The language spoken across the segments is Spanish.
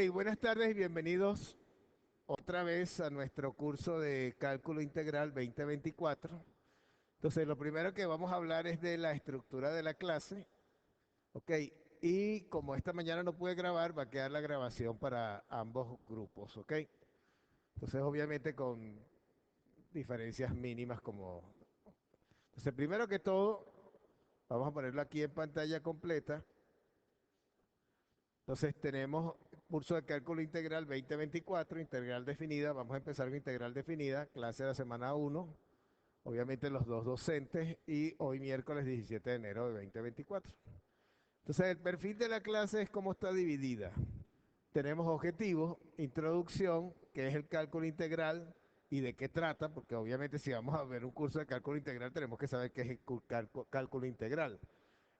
Buenas tardes y bienvenidos otra vez a nuestro curso de Cálculo Integral 2024. Entonces, lo primero que vamos a hablar es de la estructura de la clase, ¿ok? Y como esta mañana no pude grabar, va a quedar la grabación para ambos grupos, ¿ok? Entonces, obviamente con diferencias mínimas como... Entonces, primero que todo, vamos a ponerlo aquí en pantalla completa. Entonces tenemos curso de cálculo integral 2024, integral definida. Vamos a empezar con integral definida, clase de la semana 1. Obviamente los dos docentes y hoy miércoles 17 de enero de 2024. Entonces el perfil de la clase es cómo está dividida. Tenemos objetivos, introducción, que es el cálculo integral y de qué trata, porque obviamente si vamos a ver un curso de cálculo integral tenemos que saber qué es el cálculo integral.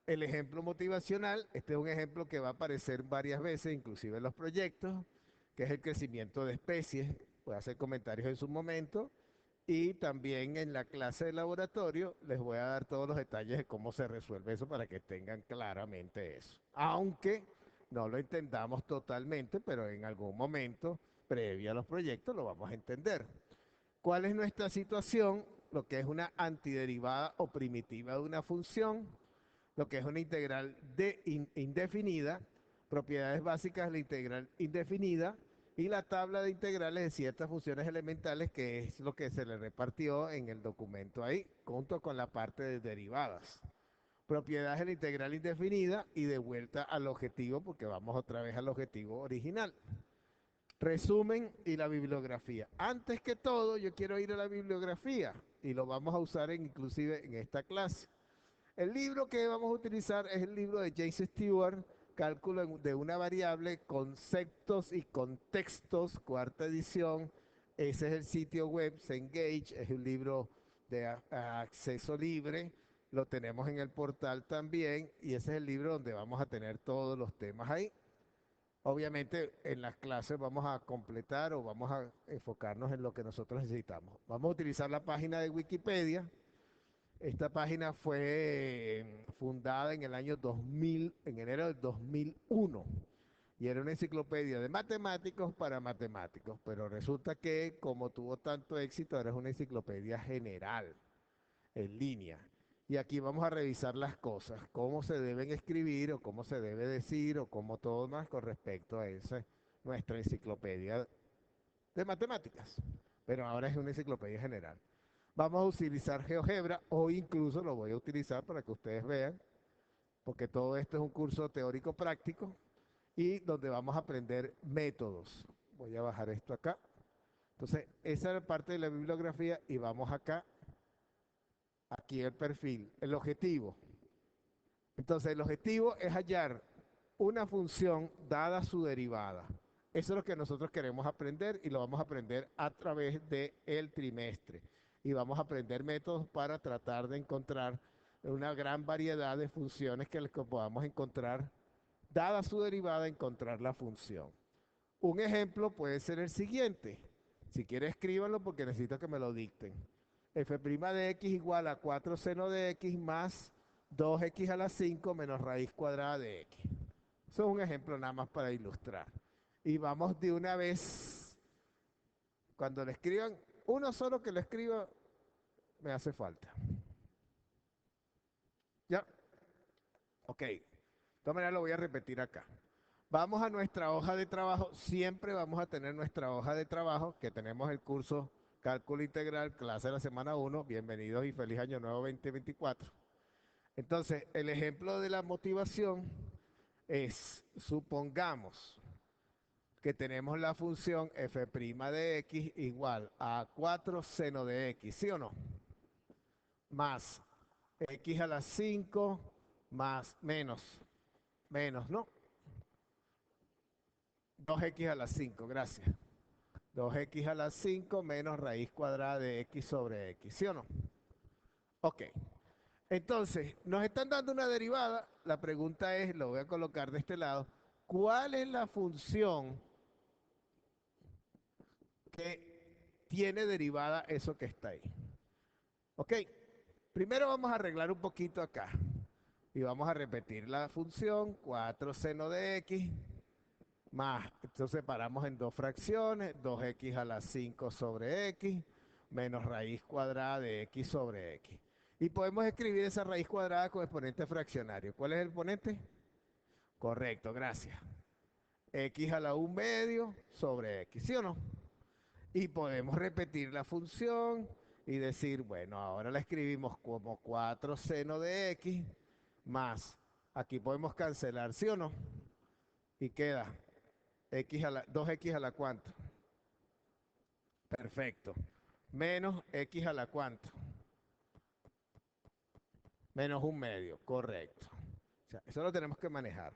El ejemplo motivacional, este es un ejemplo que va a aparecer varias veces, inclusive en los proyectos, que es el crecimiento de especies. Voy a hacer comentarios en su momento. Y también en la clase de laboratorio les voy a dar todos los detalles de cómo se resuelve eso para que tengan claramente eso. Aunque no lo entendamos totalmente, pero en algún momento, previo a los proyectos, lo vamos a entender. ¿Cuál es nuestra situación? Lo que es una antiderivada o primitiva de una función, lo que es una integral indefinida, propiedades básicas de la integral indefinida y la tabla de integrales de ciertas funciones elementales, que es lo que se le repartió en el documento ahí, junto con la parte de derivadas. Propiedades de la integral indefinida y de vuelta al objetivo, porque vamos otra vez al objetivo original. Resumen y la bibliografía. Antes que todo, yo quiero ir a la bibliografía y lo vamos a usar inclusive en esta clase. El libro que vamos a utilizar es el libro de James Stewart, Cálculo de una variable, conceptos y contextos, cuarta edición. Ese es el sitio web, Cengage, es un libro de acceso libre. Lo tenemos en el portal también y ese es el libro donde vamos a tener todos los temas ahí. Obviamente en las clases vamos a completar o vamos a enfocarnos en lo que nosotros necesitamos. Vamos a utilizar la página de Wikipedia. Esta página fue fundada en el año 2000, en enero del 2001, y era una enciclopedia de matemáticos para matemáticos, pero resulta que como tuvo tanto éxito, ahora es una enciclopedia general, en línea. Y aquí vamos a revisar las cosas, cómo se deben escribir o cómo se debe decir o cómo todo más con respecto a esa nuestra enciclopedia de matemáticas, pero ahora es una enciclopedia general. Vamos a utilizar GeoGebra o incluso lo voy a utilizar para que ustedes vean, porque todo esto es un curso teórico práctico y donde vamos a aprender métodos. Voy a bajar esto acá. Entonces, esa es parte de la bibliografía y vamos acá, aquí el perfil, el objetivo. Entonces, el objetivo es hallar una función dada su derivada. Eso es lo que nosotros queremos aprender y lo vamos a aprender a través del trimestre. Y vamos a aprender métodos para tratar de encontrar una gran variedad de funciones que podamos encont'r, dada su derivada, encontrar la función. Un ejemplo puede ser el siguiente. Si quiere escríbanlo porque necesito que me lo dicten. F' de x igual a 4 seno de x más 2x a la 5 menos raíz cuadrada de x. Eso es un ejemplo nada más para ilustrar. Y vamos de una vez, cuando le escriban, uno solo que lo escriba, me hace falta. ¿Ya? Ok. De todas maneras lo voy a repetir acá. Vamos a nuestra hoja de trabajo. Siempre vamos a tener nuestra hoja de trabajo, que tenemos el curso Cálculo Integral, clase de la semana 1. Bienvenidos y feliz año nuevo 2024. Entonces, el ejemplo de la motivación es, supongamos que tenemos la función f' de x igual a 4 seno de x, ¿sí o no? Más x a la 5 más menos, ¿no? 2x a la 5, gracias. 2x a la 5 menos raíz cuadrada de x sobre x, ¿sí o no? Ok. Entonces, nos están dando una derivada. La pregunta es, lo voy a colocar de este lado, ¿cuál es la función que tiene derivada eso que está ahí? Ok. Primero vamos a arreglar un poquito acá. Y vamos a repetir la función 4 seno de x más, entonces separamos en dos fracciones, 2x a la 5 sobre x, menos raíz cuadrada de x sobre x. Y podemos escribir esa raíz cuadrada con exponente fraccionario. ¿Cuál es el exponente? Correcto, gracias. X a la 1 medio sobre x, ¿sí o no? Y podemos repetir la función y decir, bueno, ahora la escribimos como 4 seno de x más, aquí podemos cancelar, ¿sí o no? Y queda x a la, 2x a la cuánto. Perfecto. Menos x a la cuánto. Menos un medio, correcto. O sea, eso lo tenemos que manejar.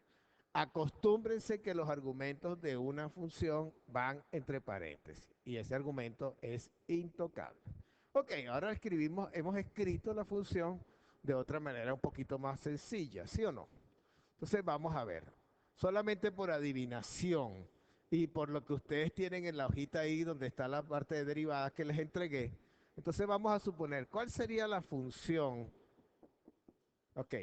Acostúmbrense que los argumentos de una función van entre paréntesis y ese argumento es intocable. Ok, ahora escribimos, hemos escrito la función de otra manera un poquito más sencilla, ¿sí o no? Entonces vamos a ver, solamente por adivinación y por lo que ustedes tienen en la hojita ahí donde está la parte de derivadas que les entregué, entonces vamos a suponer, ¿cuál sería la función? Ok,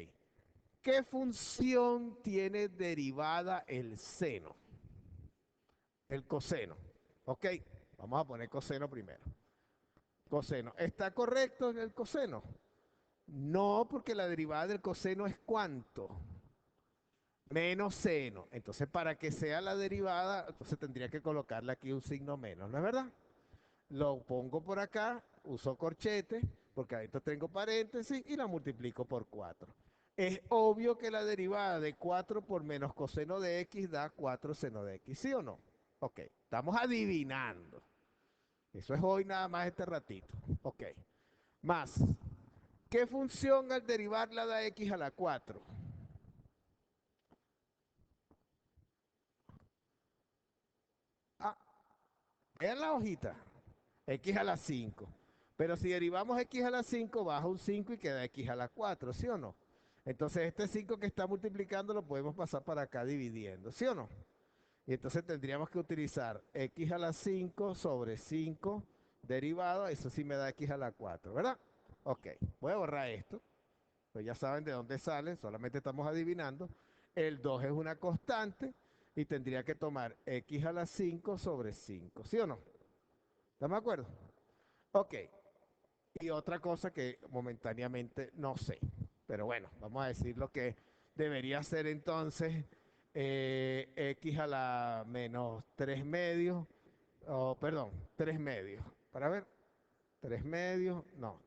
¿qué función tiene derivada el seno? El coseno. Ok, vamos a poner coseno primero. Coseno, ¿está correcto en el coseno? No, porque la derivada del coseno es ¿cuánto? Menos seno. Entonces, para que sea la derivada, entonces tendría que colocarle aquí un signo menos, ¿no es verdad? Lo pongo por acá, uso corchete, porque adentro tengo paréntesis y la multiplico por 4. Es obvio que la derivada de 4 por menos coseno de x da 4 seno de x, ¿sí o no? Ok, estamos adivinando. Eso es hoy nada más este ratito. Ok, más. ¿Qué función al derivarla da x a la 4? Ah, vean la hojita. X a la 5. Pero si derivamos x a la 5, baja un 5 y queda x a la 4, ¿sí o no? Entonces este 5 que está multiplicando lo podemos pasar para acá dividiendo, ¿sí o no? Y entonces tendríamos que utilizar x a la 5 sobre 5 derivado, eso sí me da x a la 4, ¿verdad? Ok, voy a borrar esto, pues ya saben de dónde sale, solamente estamos adivinando. El 2 es una constante y tendría que tomar x a la 5 sobre 5, ¿sí o no? ¿Estamos de acuerdo? Ok, y otra cosa que momentáneamente no sé. Pero bueno, vamos a decir lo que debería ser entonces x a la menos 3 medios, oh, perdón, 3 medios. Para ver, 3 medios, no.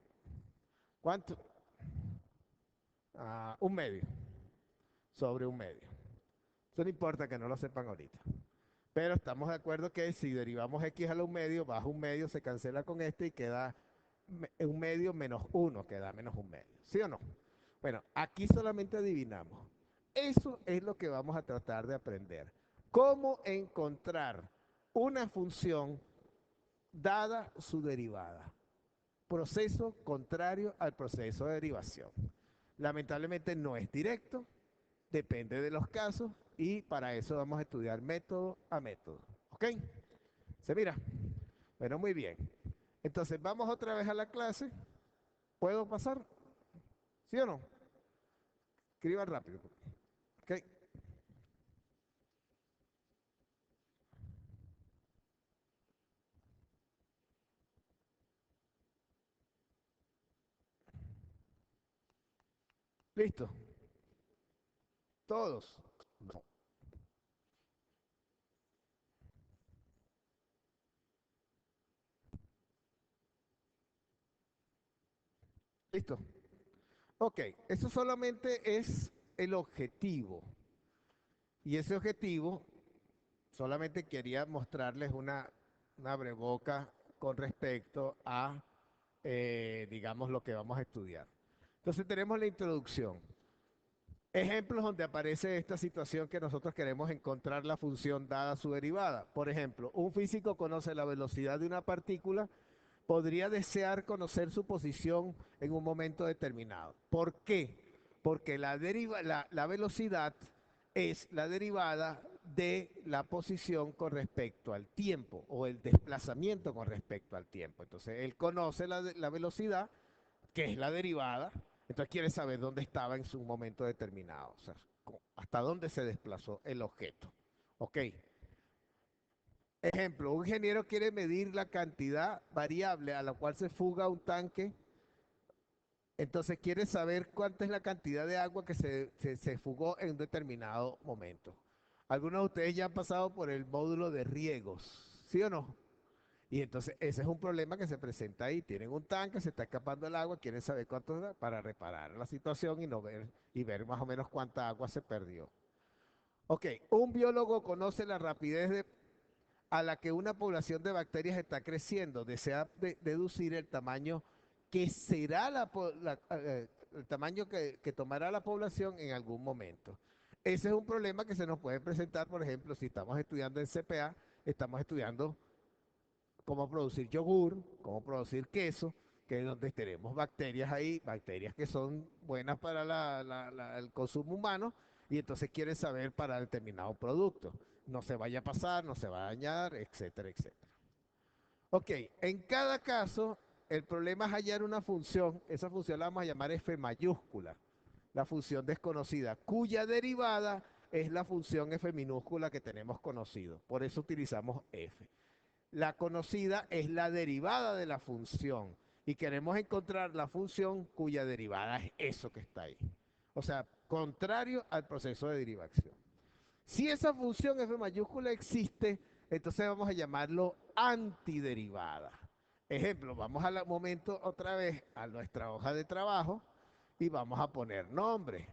¿Cuánto? Un medio, sobre un medio. Eso no importa que no lo sepan ahorita. Pero estamos de acuerdo que si derivamos x a la un medio, bajo un medio se cancela con este y queda un medio menos 1, que da menos un medio. ¿Sí o no? Bueno, aquí solamente adivinamos. Eso es lo que vamos a tratar de aprender. ¿Cómo encontrar una función dada su derivada? Proceso contrario al proceso de derivación. Lamentablemente no es directo, depende de los casos y para eso vamos a estudiar método a método. ¿Ok? ¿Se mira? Bueno, muy bien. Entonces vamos otra vez a la clase. ¿Puedo pasar? ¿Sí o no? Escriban rápido. Ok, listo. Todos. No. Listo. Ok, eso solamente es el objetivo. Y ese objetivo solamente quería mostrarles una abreboca con respecto a, digamos, lo que vamos a estudiar. Entonces tenemos la introducción. Ejemplos donde aparece esta situación que nosotros queremos encontrar la función dada su derivada. Por ejemplo, un físico conoce la velocidad de una partícula, podría desear conocer su posición en un momento determinado. ¿Por qué? Porque la velocidad es la derivada de la posición con respecto al tiempo o el desplazamiento con respecto al tiempo. Entonces, él conoce la velocidad, que es la derivada, entonces quiere saber dónde estaba en su momento determinado, o sea, hasta dónde se desplazó el objeto. ¿Ok? Ejemplo, un ingeniero quiere medir la cantidad variable a la cual se fuga un tanque, entonces quiere saber cuánta es la cantidad de agua que se fugó en un determinado momento. Algunos de ustedes ya han pasado por el módulo de riegos, ¿sí o no? Y entonces ese es un problema que se presenta ahí. Tienen un tanque, se está escapando el agua, quieren saber cuánto da para reparar la situación y no ver y ver más o menos cuánta agua se perdió. Ok, un biólogo conoce la rapidez a la que una población de bacterias está creciendo. Desea deducir el tamaño que será el tamaño que tomará la población en algún momento. Ese es un problema que se nos puede presentar, por ejemplo, si estamos estudiando en CPA, estamos estudiando cómo producir yogur, cómo producir queso, que es donde tenemos bacterias ahí, bacterias que son buenas para el consumo humano, y entonces quieren saber para determinado producto. No se vaya a pasar, no se va a dañar, etcétera, etcétera. Ok, en cada caso, el problema es hallar una función, esa función la vamos a llamar F mayúscula, la función desconocida, cuya derivada es la función F minúscula que tenemos conocido. Por eso utilizamos F. La conocida es la derivada de la función y queremos encontrar la función cuya derivada es eso que está ahí. O sea, contrario al proceso de derivación. Si esa función f mayúscula existe, entonces vamos a llamarlo antiderivada. Ejemplo, vamos al momento otra vez a nuestra hoja de trabajo y vamos a poner nombre.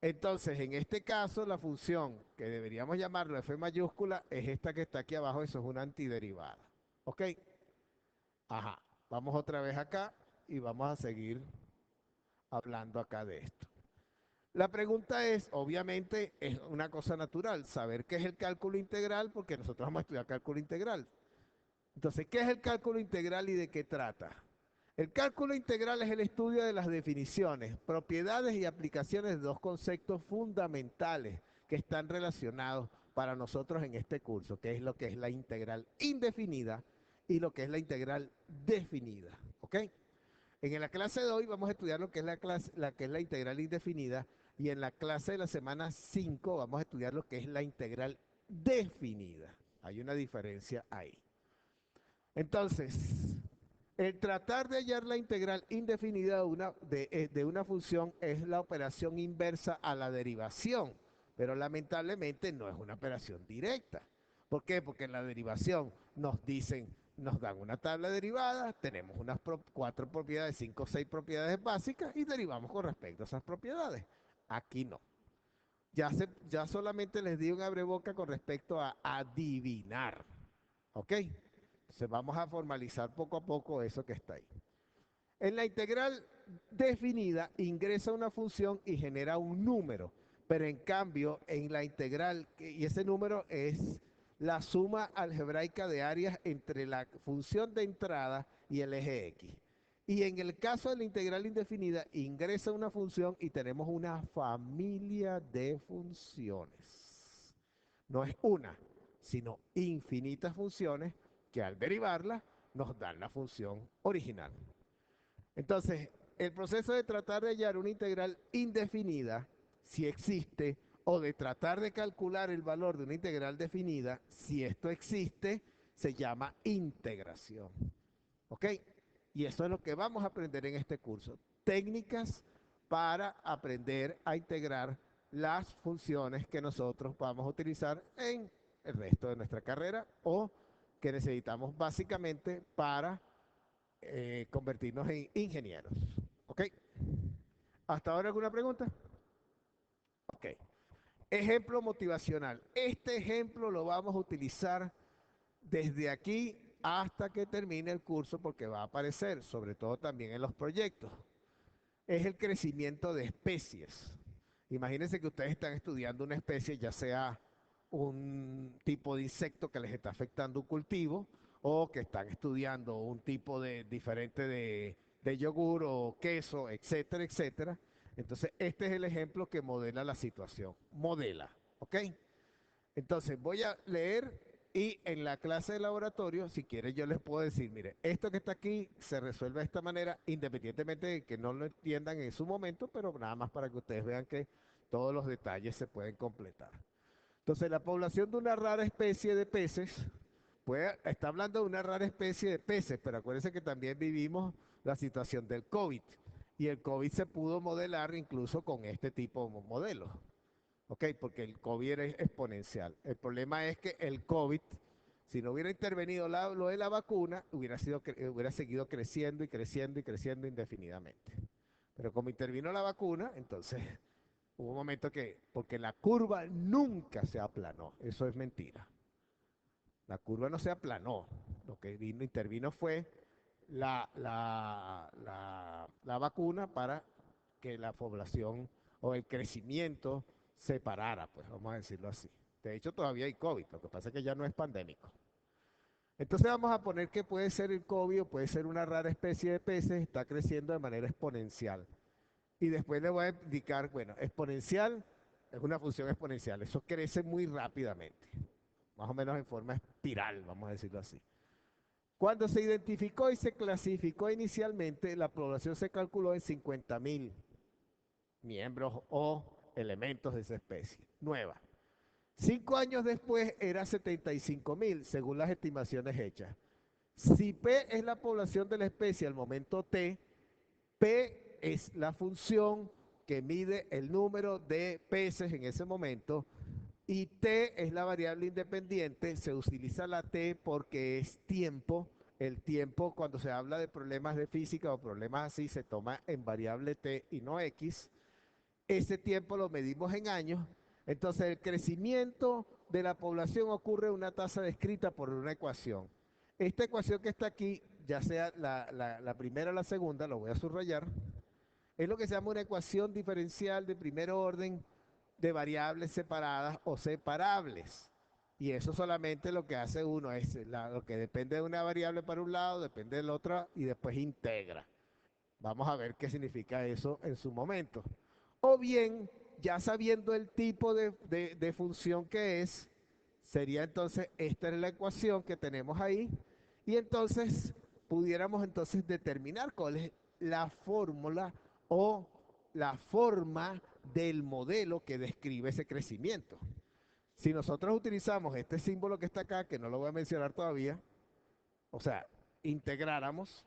Entonces, en este caso, la función que deberíamos llamarlo f mayúscula es esta que está aquí abajo, eso es una antiderivada. ¿Ok? Ajá. Vamos otra vez acá y vamos a seguir hablando acá de esto. La pregunta es, obviamente, es una cosa natural, saber qué es el cálculo integral, porque nosotros vamos a estudiar cálculo integral. Entonces, ¿qué es el cálculo integral y de qué trata? El cálculo integral es el estudio de las definiciones, propiedades y aplicaciones de dos conceptos fundamentales que están relacionados para nosotros en este curso, que es lo que es la integral indefinida y lo que es la integral definida. ¿Ok? En la clase de hoy vamos a estudiar lo que es la integral indefinida y en la clase de la semana 5 vamos a estudiar lo que es la integral definida. Hay una diferencia ahí. Entonces, el tratar de hallar la integral indefinida de una función es la operación inversa a la derivación, pero lamentablemente no es una operación directa. ¿Por qué? Porque en la derivación nos dan una tabla derivada, tenemos unas 4 propiedades, 5 o 6 propiedades básicas y derivamos con respecto a esas propiedades. Aquí no. Ya solamente les di un abreboca con respecto a adivinar. ¿Ok? Entonces vamos a formalizar poco a poco eso que está ahí. En la integral definida ingresa una función y genera un número, pero en cambio en la integral, y ese número es la suma algebraica de áreas entre la función de entrada y el eje X. Y en el caso de la integral indefinida ingresa una función y tenemos una familia de funciones. No es una, sino infinitas funciones que al derivarlas nos dan la función original. Entonces, el proceso de tratar de hallar una integral indefinida, si existe, o de tratar de calcular el valor de una integral definida, si esto existe, se llama integración. ¿Ok? Y eso es lo que vamos a aprender en este curso. Técnicas para aprender a integrar las funciones que nosotros vamos a utilizar en el resto de nuestra carrera o que necesitamos básicamente para convertirnos en ingenieros. ¿Ok? ¿Hasta ahora alguna pregunta? Ok. Ejemplo motivacional. Este ejemplo lo vamos a utilizar desde aquí hasta que termine el curso porque va a aparecer, sobre todo también en los proyectos. Es el crecimiento de especies. Imagínense que ustedes están estudiando una especie, ya sea un tipo de insecto que les está afectando un cultivo o que están estudiando un tipo de diferente de yogur o queso, etcétera, etcétera. Entonces, este es el ejemplo que modela la situación. Modela, ¿ok? Entonces, voy a leer y en la clase de laboratorio, si quieren, yo les puedo decir, mire, esto que está aquí se resuelve de esta manera, independientemente de que no lo entiendan en su momento, pero nada más para que ustedes vean que todos los detalles se pueden completar. Entonces, la población de una rara especie de peces Está hablando de una rara especie de peces, pero acuérdense que también vivimos la situación del COVID. Y el COVID se pudo modelar incluso con este tipo de modelos. ¿Ok? Porque el COVID era exponencial. El problema es que el COVID, si no hubiera intervenido lo de la vacuna, hubiera seguido creciendo y creciendo y creciendo indefinidamente. Pero como intervino la vacuna, entonces hubo un momento porque la curva nunca se aplanó. Eso es mentira. La curva no se aplanó. Lo que intervino fue la vacuna para que la población o el crecimiento se parara, pues vamos a decirlo así. De hecho, todavía hay COVID, lo que pasa es que ya no es pandémico. Entonces vamos a poner que puede ser el COVID o puede ser una rara especie de peces, está creciendo de manera exponencial. Y después le voy a indicar, bueno, exponencial es una función exponencial, eso crece muy rápidamente, más o menos en forma espiral, vamos a decirlo así. Cuando se identificó y se clasificó inicialmente, la población se calculó en 50.000 miembros o elementos de esa especie nueva. 5 años después era 75.000, según las estimaciones hechas. Si P es la población de la especie al momento T, P es la función que mide el número de peces en ese momento y T es la variable independiente. Se utiliza la T porque es tiempo. El tiempo, cuando se habla de problemas de física o problemas así, se toma en variable T y no X. Ese tiempo lo medimos en años. Entonces, el crecimiento de la población ocurre en una tasa descrita por una ecuación. Esta ecuación que está aquí, ya sea la primera o la segunda, lo voy a subrayar, es lo que se llama una ecuación diferencial de primer orden de variables separadas o separables. Y eso solamente lo que hace uno es lo que depende de una variable para un lado, depende de la otra y después integra. Vamos a ver qué significa eso en su momento. O bien, ya sabiendo el tipo de función que es, sería entonces, esta es la ecuación que tenemos ahí, y entonces pudiéramos entonces determinar cuál es la fórmula o la forma del modelo que describe ese crecimiento. Si nosotros utilizamos este símbolo que está acá, que no lo voy a mencionar todavía, o sea, integráramos,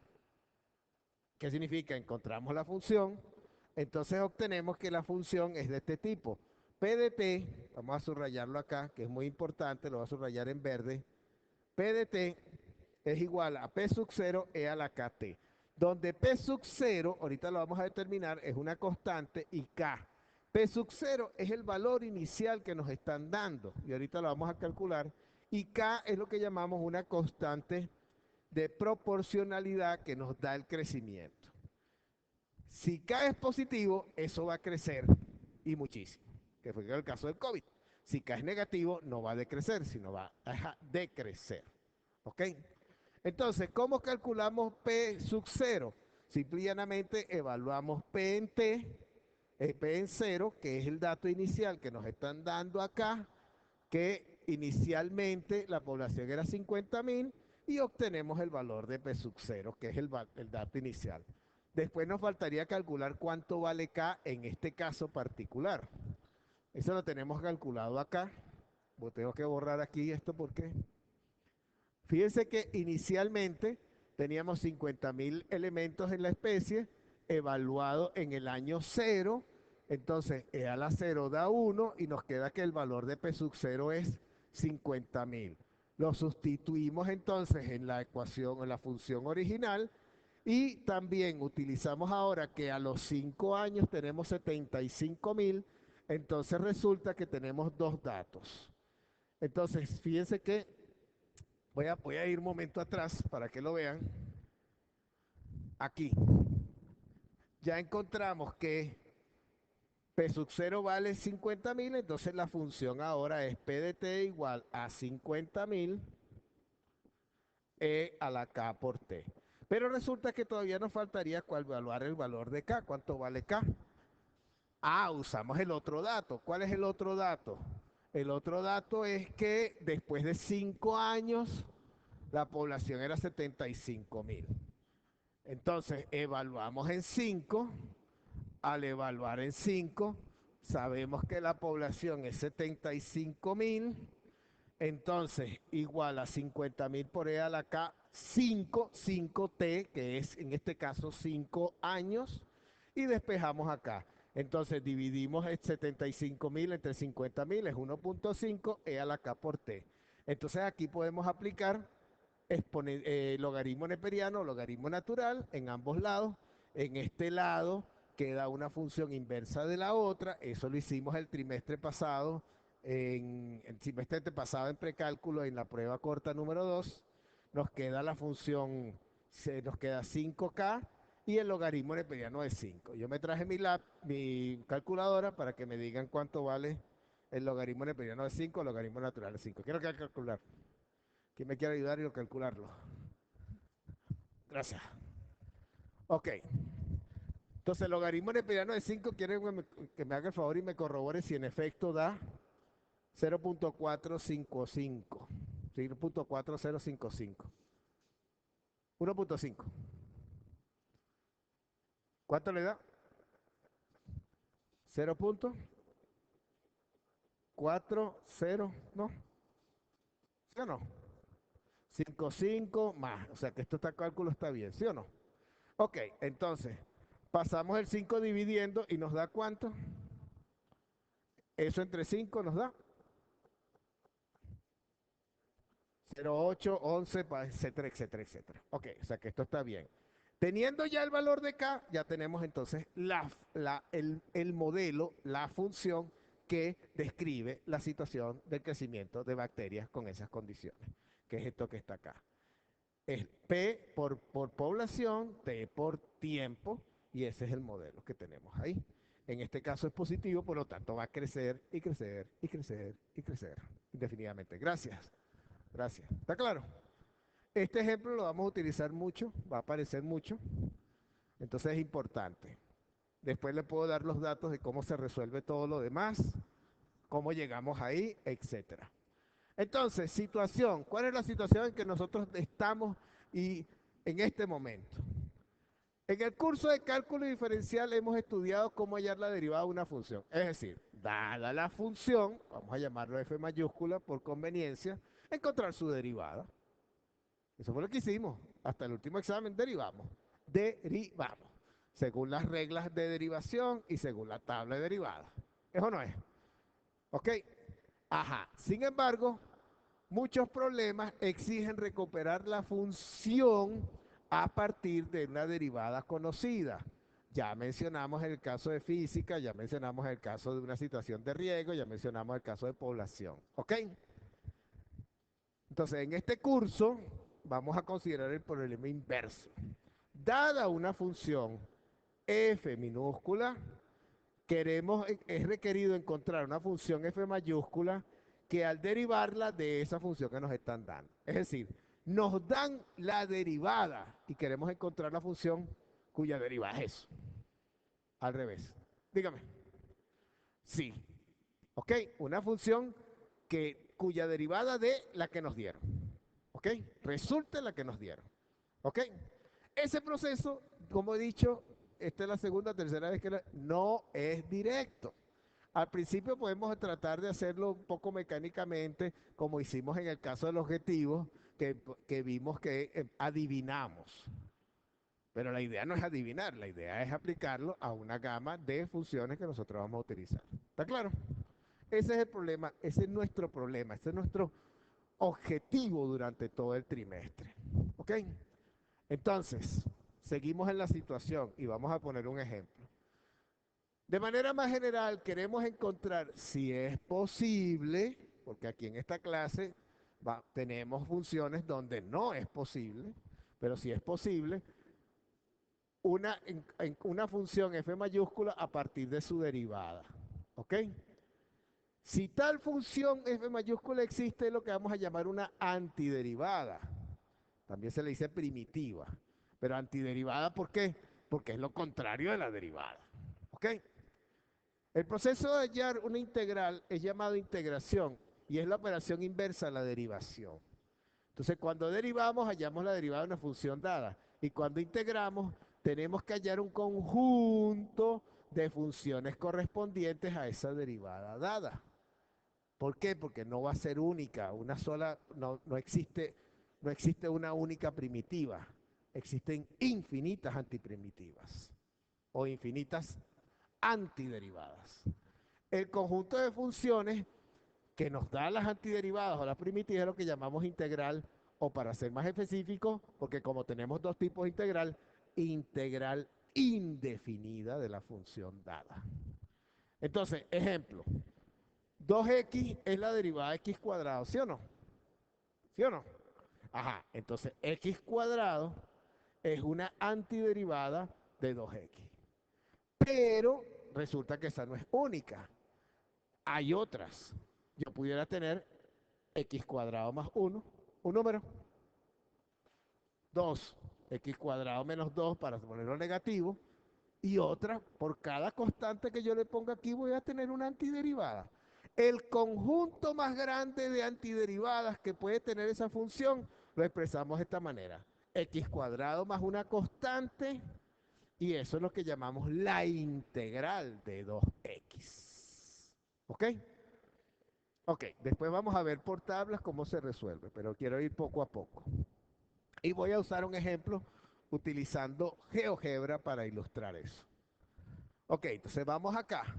¿qué significa? Encontramos la función, entonces obtenemos que la función es de este tipo. P de T, vamos a subrayarlo acá, que es muy importante, lo voy a subrayar en verde. P de T es igual a P sub 0 E a la KT, donde P sub 0, ahorita lo vamos a determinar, es una constante y K. P sub 0 es el valor inicial que nos están dando, y ahorita lo vamos a calcular, y K es lo que llamamos una constante de proporcionalidad que nos da el crecimiento. Si K es positivo, eso va a crecer y muchísimo, que fue el caso del COVID. Si K es negativo, no va a decrecer, sino va a decrecer. ¿Ok? Entonces, ¿cómo calculamos P sub 0? Simple y llanamente evaluamos P en T, P en 0, que es el dato inicial que nos están dando acá, que inicialmente la población era 50.000 y obtenemos el valor de P sub 0, que es el dato inicial. Después nos faltaría calcular cuánto vale K en este caso particular. Eso lo tenemos calculado acá. Tengo que borrar aquí esto porque fíjense que inicialmente teníamos 50.000 elementos en la especie, evaluado en el año 0. Entonces, E a la 0 da 1 y nos queda que el valor de P sub 0 es 50.000. Lo sustituimos entonces en la ecuación, en la función original, y también utilizamos ahora que a los 5 años tenemos 75.000, entonces resulta que tenemos dos datos. Entonces, fíjense que voy a ir un momento atrás para que lo vean. Aquí. Ya encontramos que P sub 0 vale 50.000, entonces la función ahora es P de T igual a 50.000 E a la K por T. Pero resulta que todavía nos faltaría evaluar el valor de K. ¿Cuánto vale K? Ah, usamos el otro dato. ¿Cuál es el otro dato? El otro dato es que después de 5 años la población era 75.000. Entonces, evaluamos en 5. Al evaluar en 5, sabemos que la población es 75.000 Entonces, igual a 50.000 por e a la k, 5t, que es en este caso 5 años, y despejamos acá. Entonces, dividimos el 75.000 entre 50.000, es 1.5 e a la k por t. Entonces, aquí podemos aplicar logaritmo neperiano, logaritmo natural en ambos lados. En este lado queda una función inversa de la otra. Eso lo hicimos el trimestre pasado, en el trimestre pasado en precálculo, en la prueba corta número 2. Nos queda la función, nos queda 5K y el logaritmo neperiano de 5. Yo me traje mi calculadora para que me digan cuánto vale el logaritmo neperiano de 5, el logaritmo natural de 5. Quiero calcular. ¿Quién me quiere ayudar y calcularlo? Gracias. Ok. Entonces, el logaritmo neperiano de 5 quiere que me haga el favor y me corrobore si en efecto da 0.455. 0.4055. 1.5. ¿Cuánto le da? 0.40, ¿no? ¿Sí o no? 55 más. O sea que cálculo está bien, ¿sí o no? Ok, entonces, pasamos el 5 dividiendo y nos da ¿cuánto? Eso entre 5 nos da 0,8, 11, etcétera, etcétera, etcétera. Ok, o sea que esto está bien. Teniendo ya el valor de K, ya tenemos entonces el modelo, la función que describe la situación del crecimiento de bacterias con esas condiciones, que es esto que está acá. Es P por población, T por tiempo, y ese es el modelo que tenemos ahí. En este caso es positivo, por lo tanto va a crecer y crecer y crecer y crecer indefinidamente. Gracias. Gracias. ¿Está claro? Este ejemplo lo vamos a utilizar mucho, va a aparecer mucho, entonces es importante. Después le puedo dar los datos de cómo se resuelve todo lo demás, cómo llegamos ahí, etcétera. Entonces, situación. ¿Cuál es la situación en que nosotros estamos y en este momento? En el curso de cálculo diferencial hemos estudiado cómo hallar la derivada de una función. Es decir, dada la función, vamos a llamarlo f mayúscula por conveniencia, encontrar su derivada. Eso fue lo que hicimos. Hasta el último examen derivamos. Derivamos. Según las reglas de derivación y según la tabla de derivadas. ¿Eso no es? ¿Ok? Ajá. Sin embargo, muchos problemas exigen recuperar la función a partir de una derivada conocida. Ya mencionamos el caso de física, ya mencionamos el caso de una situación de riego, ya mencionamos el caso de población. ¿Ok? Entonces, en este curso vamos a considerar el problema inverso. Dada una función f minúscula, es requerido encontrar una función f mayúscula que al derivarla de esa función que nos están dando. Es decir, nos dan la derivada y queremos encontrar la función cuya derivada es eso. Al revés. Dígame. Sí. ¿Ok? Una función cuya derivada de la que nos dieron. ¿Ok? Resulta la que nos dieron. ¿Ok? Ese proceso, como he dicho, esta es la segunda, tercera vez que no es directo. Al principio podemos tratar de hacerlo un poco mecánicamente, como hicimos en el caso del objetivo, que vimos que adivinamos. Pero la idea no es adivinar, la idea es aplicarlo a una gama de funciones que nosotros vamos a utilizar. ¿Está claro? Ese es el problema, ese es nuestro problema, ese es nuestro objetivo durante todo el trimestre. ¿Ok? Entonces, seguimos en la situación y vamos a poner un ejemplo. De manera más general, queremos encontrar si es posible, porque aquí en esta clase tenemos funciones donde no es posible, pero si es posible, una función f mayúscula a partir de su derivada. ¿Ok? Si tal función f mayúscula existe, es lo que vamos a llamar una antiderivada. También se le dice primitiva. Pero antiderivada, ¿por qué? Porque es lo contrario de la derivada. ¿Ok? El proceso de hallar una integral es llamado integración y es la operación inversa a la derivación. Entonces, cuando derivamos, hallamos la derivada de una función dada. Y cuando integramos, tenemos que hallar un conjunto de funciones correspondientes a esa derivada dada. ¿Por qué? Porque no va a ser única, una sola, no existe una única primitiva, existen infinitas antiprimitivas o infinitas antiderivadas. El conjunto de funciones que nos da las antiderivadas o las primitivas es lo que llamamos integral, o para ser más específico, porque como tenemos dos tipos de integral indefinida de la función dada. Entonces, ejemplo, 2x es la derivada de x cuadrado, ¿sí o no? ¿Sí o no? Ajá, entonces x cuadrado es una antiderivada de 2x. Pero resulta que esa no es única. Hay otras. Yo pudiera tener x cuadrado más 1, un número. 2, x cuadrado menos 2 para ponerlo negativo. Y otra, por cada constante que yo le ponga aquí voy a tener una antiderivada. El conjunto más grande de antiderivadas que puede tener esa función lo expresamos de esta manera. X cuadrado más una constante, y eso es lo que llamamos la integral de 2x. ¿Ok? Ok, después vamos a ver por tablas cómo se resuelve, pero quiero ir poco a poco. Y voy a usar un ejemplo utilizando GeoGebra para ilustrar eso. Ok, entonces vamos acá.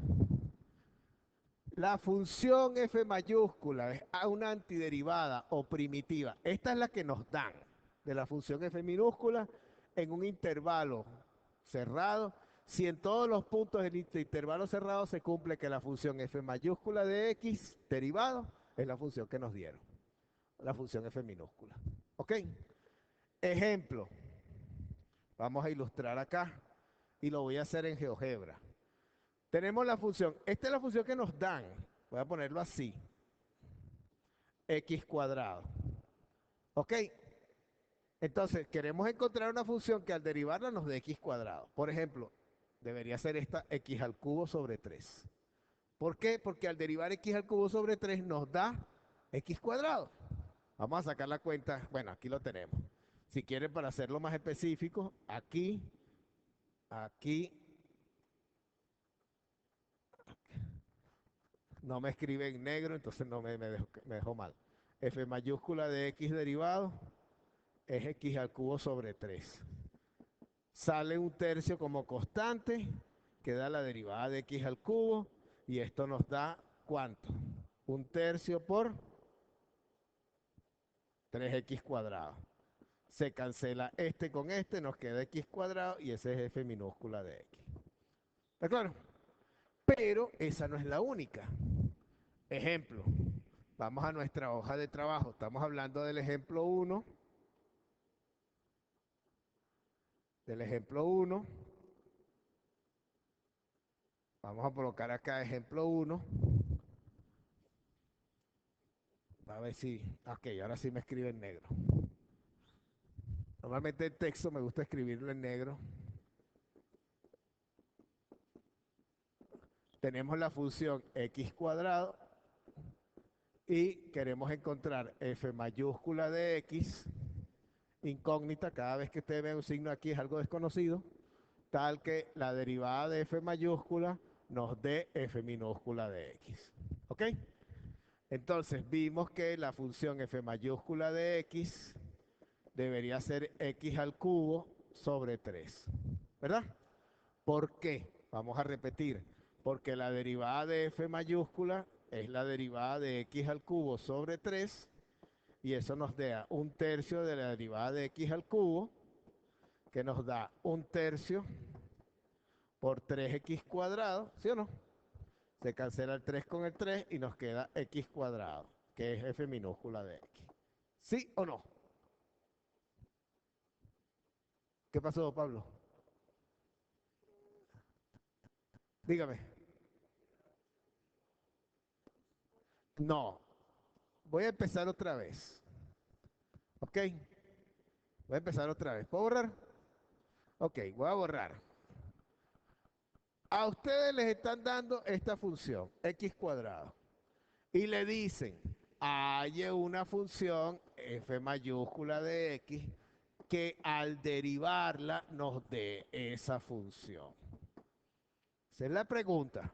La función f mayúscula es una antiderivada o primitiva. Esta es la que nos dan de la función f minúscula en un intervalo cerrado. Si en todos los puntos del intervalo cerrado se cumple que la función f mayúscula de x derivado es la función que nos dieron, la función f minúscula. ¿Ok? Ejemplo. Vamos a ilustrar acá y lo voy a hacer en GeoGebra. Tenemos la función, esta es la función que nos dan, voy a ponerlo así, x cuadrado. ¿Ok? Entonces, queremos encontrar una función que al derivarla nos dé x cuadrado. Por ejemplo, debería ser esta x al cubo sobre 3. ¿Por qué? Porque al derivar x al cubo sobre 3 nos da x cuadrado. Vamos a sacar la cuenta, bueno, aquí lo tenemos. Si quieren, para hacerlo más específico, aquí, aquí, no me escribe en negro, entonces no me dejó mal. F mayúscula de x derivado es x al cubo sobre 3. Sale un tercio como constante, queda la derivada de x al cubo, y esto nos da ¿cuánto? Un tercio por 3x cuadrado. Se cancela este con este, nos queda x cuadrado y ese es f minúscula de x. ¿Está claro? Pero esa no es la única. Ejemplo, vamos a nuestra hoja de trabajo. Estamos hablando del ejemplo 1. Del ejemplo 1. Vamos a colocar acá ejemplo 1. A ver si... Ok, ahora sí me escribe en negro. Normalmente el texto me gusta escribirlo en negro. Tenemos la función x cuadrado y queremos encontrar f mayúscula de x, incógnita, cada vez que usted ve un signo aquí es algo desconocido, tal que la derivada de f mayúscula nos dé f minúscula de x. ¿Ok? Entonces vimos que la función f mayúscula de x debería ser x al cubo sobre 3. ¿Verdad? ¿Por qué? Vamos a repetir. Porque la derivada de f mayúscula es la derivada de x al cubo sobre 3 y eso nos da un tercio de la derivada de x al cubo, que nos da un tercio por 3x cuadrado, ¿sí o no? Se cancela el 3 con el 3 y nos queda x cuadrado, que es f minúscula de x. ¿Sí o no? ¿Qué pasó, Pablo? Dígame. No. Voy a empezar otra vez. ¿Ok? Voy a empezar otra vez. ¿Puedo borrar? Ok, voy a borrar. A ustedes les están dando esta función, x cuadrado. Y le dicen, hay una función f mayúscula de x que al derivarla nos dé esa función. Esa es la pregunta.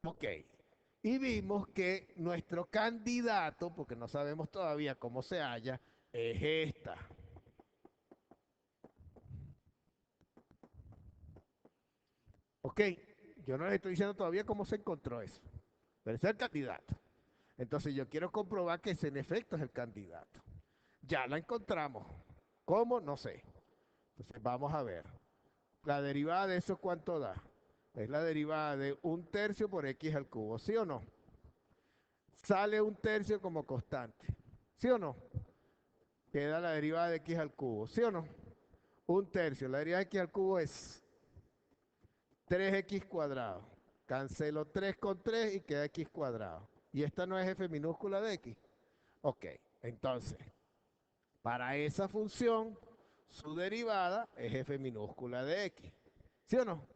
Ok. Y vimos que nuestro candidato, porque no sabemos todavía cómo se halla, es esta. Ok, yo no les estoy diciendo todavía cómo se encontró eso, pero ese es el candidato. Entonces yo quiero comprobar que ese en efecto es el candidato. Ya la encontramos. ¿Cómo? No sé. Entonces vamos a ver. La derivada de eso, ¿cuánto da? Es la derivada de 1/3 por x al cubo, ¿sí o no? Sale 1/3 como constante, ¿sí o no? Queda la derivada de x al cubo, ¿sí o no? 1/3, la derivada de x al cubo es 3x cuadrado. Cancelo 3 con 3 y queda x cuadrado. Y esta no es f minúscula de x. Ok, entonces, para esa función, su derivada es f minúscula de x. ¿Sí o no?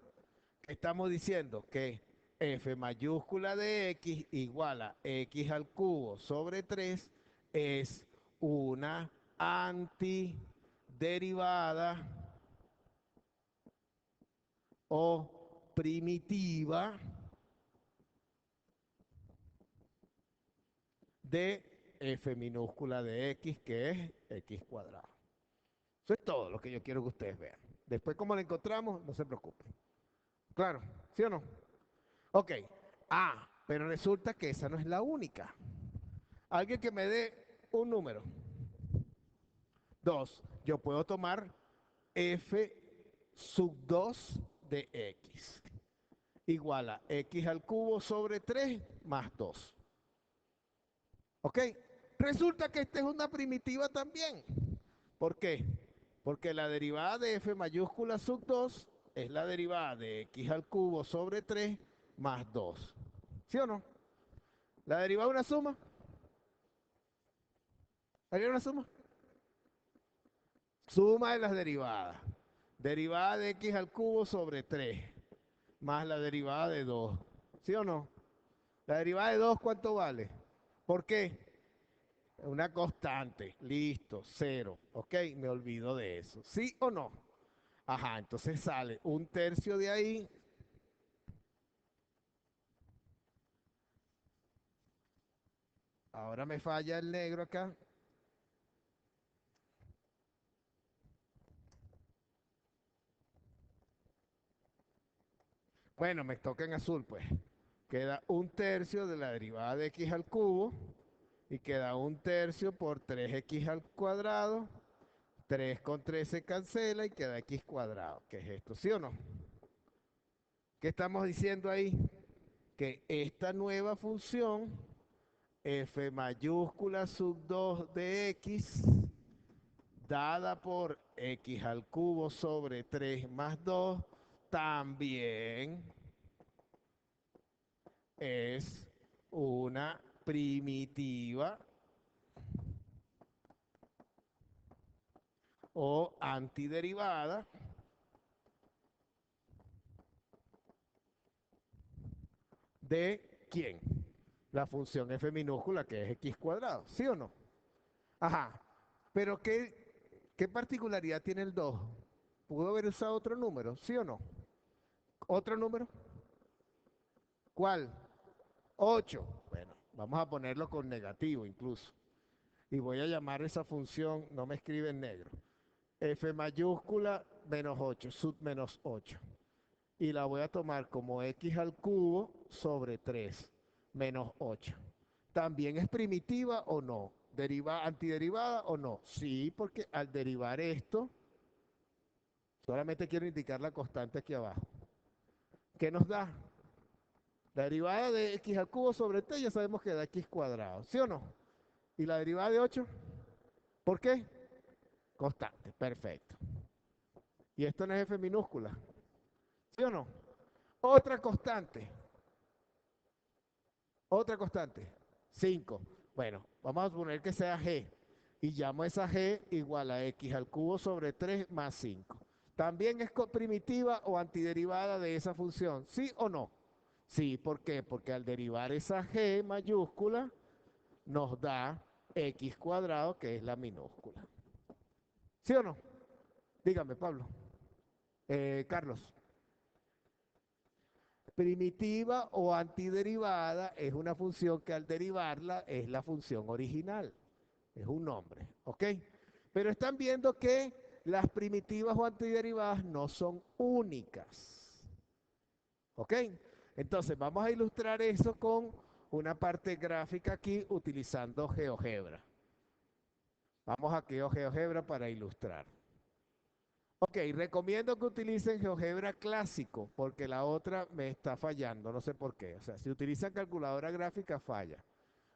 Estamos diciendo que f mayúscula de x igual a x al cubo sobre 3 es una antiderivada o primitiva de f minúscula de x, que es x cuadrado. Eso es todo lo que yo quiero que ustedes vean. Después, como lo encontramos, no se preocupen. Claro, ¿sí o no? Ok. Pero resulta que esa no es la única. Alguien que me dé un número. 2. Yo puedo tomar f sub 2 de x igual a x al cubo sobre 3 más 2. ¿Ok? Resulta que esta es una primitiva también. ¿Por qué? Porque la derivada de f mayúscula sub 2 es la derivada de x al cubo sobre 3 más 2. ¿Sí o no? ¿La derivada de una suma? ¿La derivada de una suma? Suma de las derivadas. Derivada de x al cubo sobre 3 más la derivada de 2. ¿Sí o no? La derivada de 2, ¿cuánto vale? ¿Por qué? Una constante. Listo, 0. Ok, me olvido de eso. ¿Sí o no? Ajá, entonces sale 1/3 de ahí. Ahora me falla el negro acá. Bueno, me toca en azul, pues. Queda 1/3 de la derivada de x al cubo. Y queda 1/3 por 3x al cuadrado. 3 con 3 se cancela y queda x cuadrado. ¿Qué es esto? ¿Sí o no? ¿Qué estamos diciendo ahí? Que esta nueva función, f mayúscula sub 2 de x, dada por x al cubo sobre 3 más 2, también es una primitiva o antiderivada de ¿quién? La función f minúscula, que es x cuadrado, ¿sí o no? Ajá, pero ¿qué particularidad tiene el 2? ¿Pudo haber usado otro número, sí o no? ¿Otro número? ¿Cuál? 8. Bueno, vamos a ponerlo con negativo incluso. Y voy a llamar esa función, no me escribe en negro, f mayúscula menos 8, sub menos 8. Y la voy a tomar como x al cubo sobre 3 menos 8. ¿También es primitiva o no? ¿Antiderivada o no? Sí, porque al derivar esto, solamente quiero indicar la constante aquí abajo. ¿Qué nos da? La derivada de x al cubo sobre t ya sabemos que da x cuadrado, ¿sí o no? ¿Y la derivada de 8? ¿Por qué? Constante, perfecto. Y esto no es f minúscula, ¿sí o no? Otra constante, otra constante, 5. Bueno, vamos a suponer que sea g. Y llamo esa g igual a x al cubo sobre 3 más 5. ¿También es primitiva o antiderivada de esa función? ¿Sí o no? Sí, ¿por qué? Porque al derivar esa g mayúscula nos da x cuadrado, que es la minúscula. ¿Sí o no? Dígame, Pablo. Carlos. Primitiva o antiderivada es una función que al derivarla es la función original. Es un nombre, ¿ok? Pero están viendo que las primitivas o antiderivadas no son únicas, ¿ok? Entonces vamos a ilustrar eso con una parte gráfica aquí utilizando GeoGebra. Vamos a GeoGebra para ilustrar. Ok, recomiendo que utilicen GeoGebra clásico porque la otra me está fallando, no sé por qué. O sea, si utilizan calculadora gráfica falla.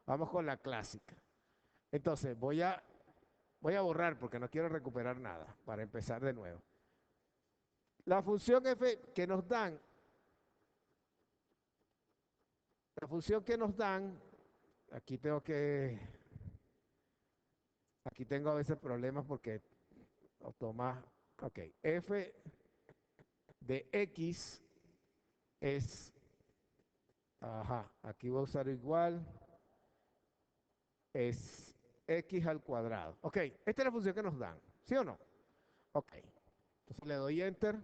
Vamos con la clásica. Entonces voy a borrar porque no quiero recuperar nada para empezar de nuevo. La función f que nos dan, la función que nos dan, aquí aquí tengo a veces problemas porque toma, ok, f de x es, ajá, aquí voy a usar igual, es x al cuadrado. Ok, esta es la función que nos dan, ¿sí o no? Ok, entonces le doy enter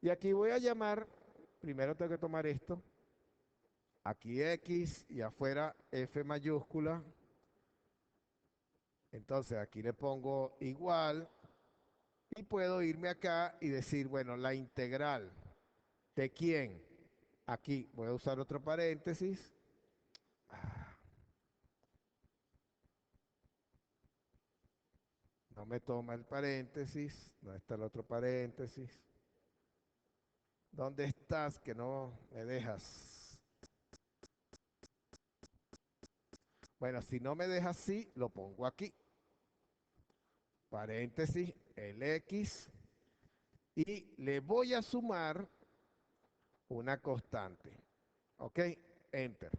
y aquí voy a llamar, primero tengo que tomar esto, aquí x y afuera f mayúscula, entonces aquí le pongo igual y puedo irme acá y decir, bueno, la integral de quién, aquí voy a usar otro paréntesis, no me toma el paréntesis, ¿dónde está el otro paréntesis? ¿Dónde estás que no me dejas? Bueno, si no me dejas así, lo pongo aquí. Paréntesis, el x. Y le voy a sumar una constante. ¿Ok? Enter.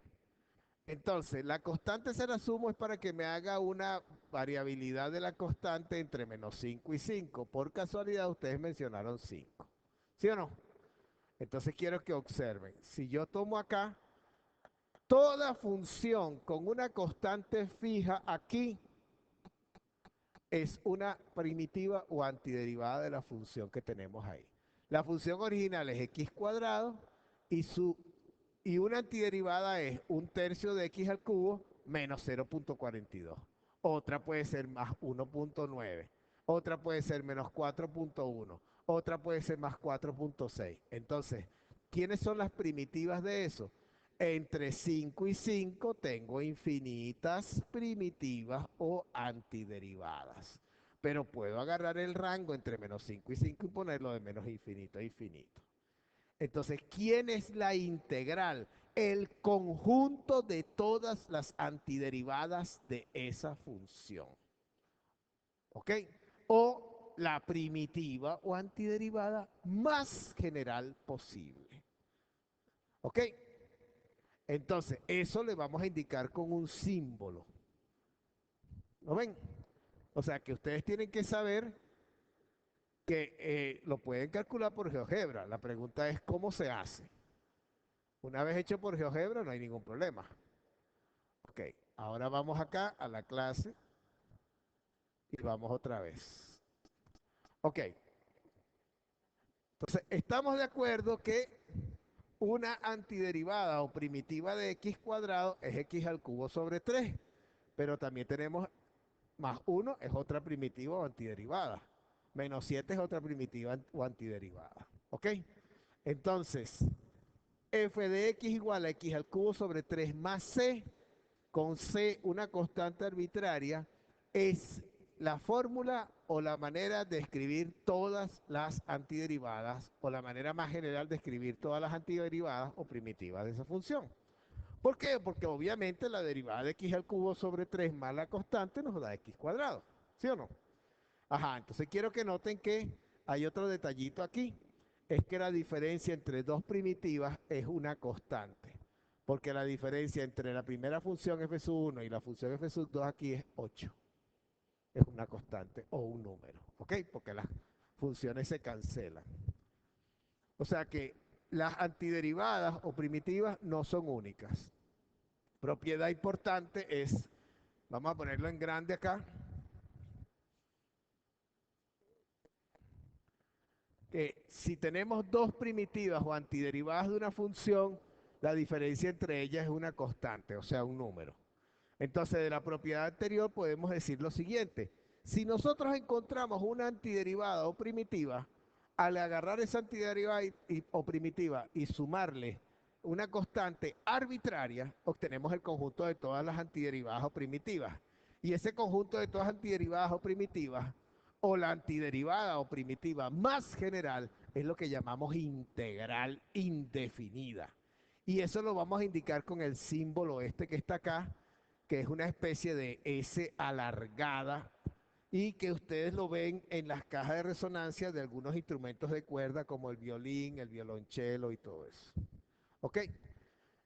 Entonces, la constante se la sumo es para que me haga una variabilidad de la constante entre menos 5 y 5. Por casualidad, ustedes mencionaron 5. ¿Sí o no? Entonces quiero que observen. Si yo tomo acá toda función con una constante fija aquí es una primitiva o antiderivada de la función que tenemos ahí. La función original es x cuadrado y una antiderivada es un tercio de x al cubo menos 0.42. Otra puede ser más 1.9. Otra puede ser menos 4.1. Otra puede ser más 4.6. Entonces, ¿quiénes son las primitivas de eso? Entre 5 y 5 tengo infinitas primitivas o antiderivadas. Pero puedo agarrar el rango entre menos 5 y 5 y ponerlo de menos infinito a infinito. Entonces, ¿quién es la integral? El conjunto de todas las antiderivadas de esa función. ¿Ok? O la primitiva o antiderivada más general posible. ¿Ok? Entonces, eso le vamos a indicar con un símbolo. ¿Lo ven? O sea, que ustedes tienen que saber que lo pueden calcular por GeoGebra. La pregunta es cómo se hace. Una vez hecho por GeoGebra no hay ningún problema. Ok, ahora vamos acá a la clase y vamos otra vez. Ok, entonces estamos de acuerdo que una antiderivada o primitiva de x cuadrado es x al cubo sobre 3, pero también tenemos más 1 es otra primitiva o antiderivada. Menos 7 es otra primitiva o antiderivada. ¿Ok? Entonces, f de x igual a x al cubo sobre 3 más c, con c una constante arbitraria, es la fórmula o la manera de escribir todas las antiderivadas o la manera más general de escribir todas las antiderivadas o primitivas de esa función. ¿Por qué? Porque obviamente la derivada de x al cubo sobre 3 más la constante nos da x cuadrado. ¿Sí o no? Ajá, entonces quiero que noten que hay otro detallito aquí. Es que la diferencia entre dos primitivas es una constante. Porque la diferencia entre la primera función f sub 1 y la función f sub 2 aquí es 8. Es una constante o un número. ¿Ok? Porque las funciones se cancelan. O sea que las antiderivadas o primitivas no son únicas. Propiedad importante es, vamos a ponerlo en grande acá, que si tenemos dos primitivas o antiderivadas de una función, la diferencia entre ellas es una constante, o sea, un número. Entonces, de la propiedad anterior podemos decir lo siguiente. Si nosotros encontramos una antiderivada o primitiva, al agarrar esa antiderivada o primitiva y sumarle una constante arbitraria, obtenemos el conjunto de todas las antiderivadas o primitivas. Y ese conjunto de todas antiderivadas o primitivas, o la antiderivada o primitiva más general, es lo que llamamos integral indefinida. Y eso lo vamos a indicar con el símbolo este que está acá, que es una especie de S alargada y que ustedes lo ven en las cajas de resonancia de algunos instrumentos de cuerda como el violín, el violonchelo y todo eso. ¿Ok?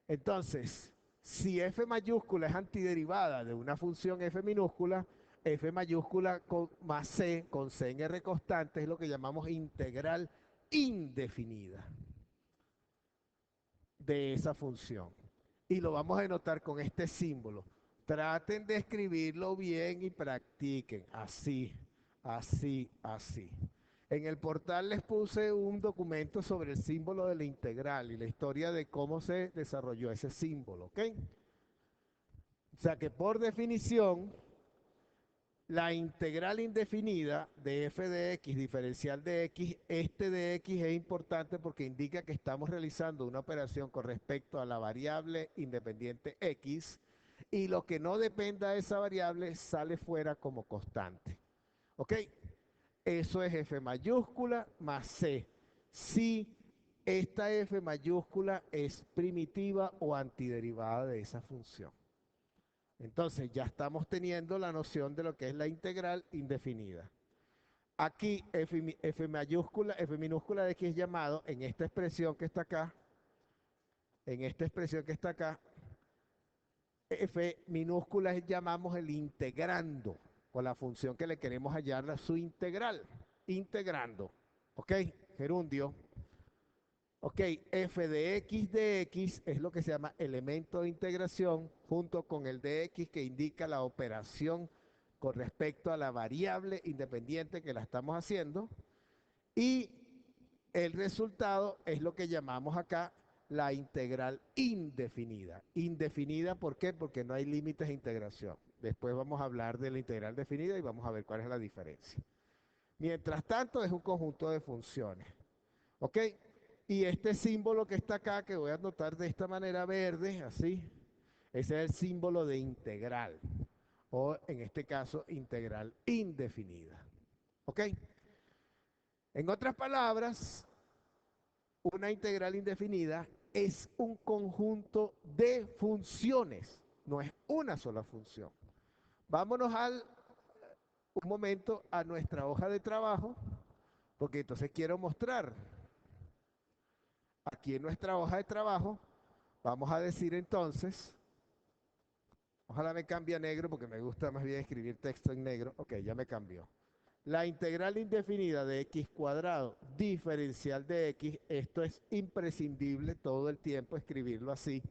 Entonces, si F mayúscula es antiderivada de una función F minúscula, F mayúscula más C con C en R constante es lo que llamamos integral indefinida de esa función. Y lo vamos a denotar con este símbolo. Traten de escribirlo bien y practiquen. Así, así, así. En el portal les puse un documento sobre el símbolo de la integral y la historia de cómo se desarrolló ese símbolo, ¿ok? O sea que por definición, la integral indefinida de f de x diferencial de x, este de x es importante porque indica que estamos realizando una operación con respecto a la variable independiente x y lo que no dependa de esa variable sale fuera como constante. ¿Ok? Eso es f mayúscula más c. Si esta f mayúscula es primitiva o antiderivada de esa función. Entonces ya estamos teniendo la noción de lo que es la integral indefinida. Aquí f mayúscula, f minúscula de x es llamado en esta expresión que está acá, en esta expresión que está acá, f minúscula es llamamos el integrando, o la función que le queremos hallar su integral, integrando. ¿Ok? Gerundio. Ok, f de x es lo que se llama elemento de integración junto con el de x que indica la operación con respecto a la variable independiente que la estamos haciendo. Y el resultado es lo que llamamos acá la integral indefinida. Indefinida, ¿por qué? Porque no hay límites de integración. Después vamos a hablar de la integral definida y vamos a ver cuál es la diferencia. Mientras tanto, es un conjunto de funciones. ¿Ok? Y este símbolo que está acá, que voy a anotar de esta manera verde, así, ese es el símbolo de integral, o en este caso, integral indefinida. ¿Ok? En otras palabras, una integral indefinida es un conjunto de funciones, no es una sola función. Vámonos un momento a nuestra hoja de trabajo, porque entonces quiero mostrar aquí en nuestra hoja de trabajo. Vamos a decir entonces, ojalá me cambie a negro porque me gusta más bien escribir texto en negro. Ok, ya me cambió. La integral indefinida de x cuadrado diferencial de x, esto es imprescindible todo el tiempo escribirlo así.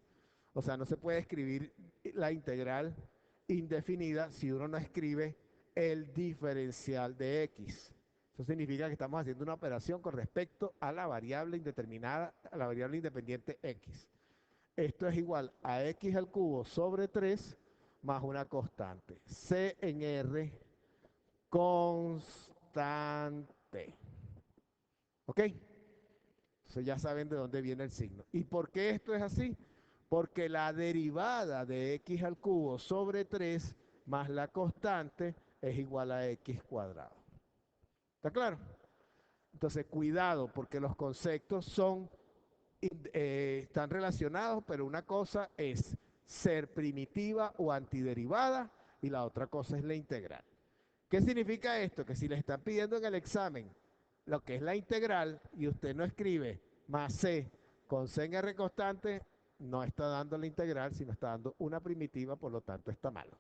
O sea, no se puede escribir la integral indefinida si uno no escribe el diferencial de x. Eso significa que estamos haciendo una operación con respecto a la variable indeterminada, a la variable independiente x. Esto es igual a x al cubo sobre 3 más una constante. C en R constante. ¿Ok? Entonces ya saben de dónde viene el signo. ¿Y por qué esto es así? Porque la derivada de x al cubo sobre 3 más la constante es igual a x cuadrado. ¿Está claro? Entonces, cuidado, porque los conceptos están relacionados, pero una cosa es ser primitiva o antiderivada y la otra cosa es la integral. ¿Qué significa esto? Que si le están pidiendo en el examen lo que es la integral y usted no escribe más c con c en r constante, no está dando la integral, sino está dando una primitiva, por lo tanto está malo.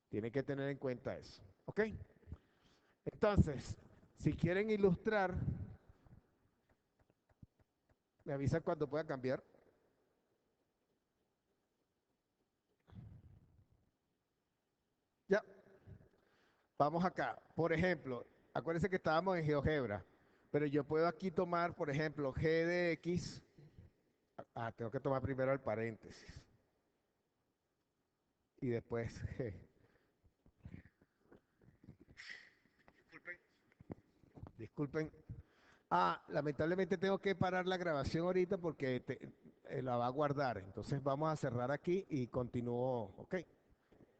Tienen que tener en cuenta eso. ¿Ok? Entonces, si quieren ilustrar, me avisan cuando pueda cambiar. Ya, vamos acá. Por ejemplo, acuérdense que estábamos en GeoGebra. Pero yo puedo aquí tomar, por ejemplo, g de x. Tengo que tomar primero el paréntesis. Y después g. Disculpen. Lamentablemente tengo que parar la grabación ahorita porque la va a guardar. Entonces vamos a cerrar aquí y continúo. Ok.